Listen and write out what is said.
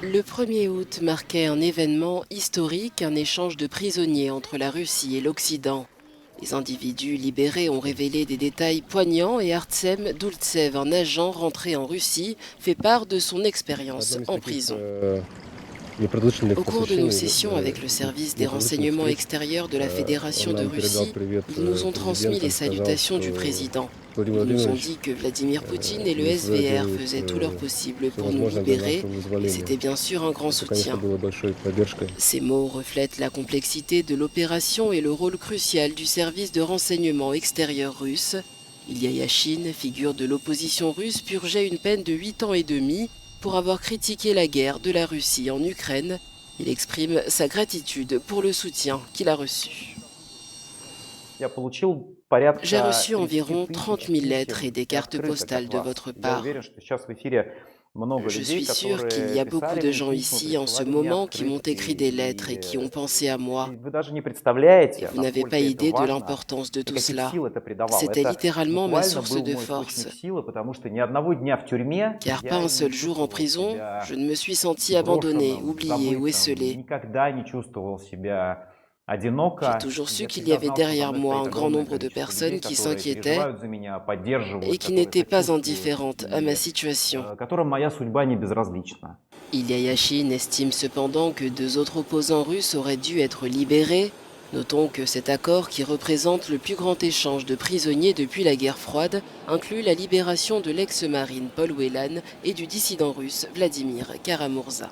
Le 1er août marquait un événement historique, un échange de prisonniers entre la Russie et l'Occident. Les individus libérés ont révélé des détails poignants et Artsem Doultsev, un agent rentré en Russie, fait part de son expérience en prison. Au cours de nos sessions avec le service des renseignements extérieurs de la Fédération de Russie, ils nous ont transmis les salutations du président. Ils nous ont dit que Vladimir Poutine et le SVR faisaient tout leur possible pour nous libérer, et c'était bien sûr un grand soutien. Ces mots reflètent la complexité de l'opération et le rôle crucial du service de renseignement extérieur russe. Ilya Yachine, figure de l'opposition russe, purgeait une peine de 8 ans et demi pour avoir critiqué la guerre de la Russie en Ukraine. Il exprime sa gratitude pour le soutien qu'il a reçu. J'ai reçu environ 30 000 lettres et des cartes postales de votre part. Je suis sûr qu'il y a beaucoup de gens ici en ce moment qui m'ont écrit des lettres et qui ont pensé à moi. Et vous n'avez pas idée de l'importance de tout cela. C'était littéralement ma source de force. Car pas un seul jour en prison, je ne me suis senti abandonné, oublié ou esseulé. J'ai toujours su qu'il y avait derrière moi un grand nombre de personnes qui s'inquiétaient et qui n'étaient pas indifférentes à ma situation. Ilya Yachine estime cependant que 2 autres opposants russes auraient dû être libérés. Notons que cet accord, qui représente le plus grand échange de prisonniers depuis la guerre froide, inclut la libération de l'ex-marine Paul Whelan et du dissident russe Vladimir Karamurza.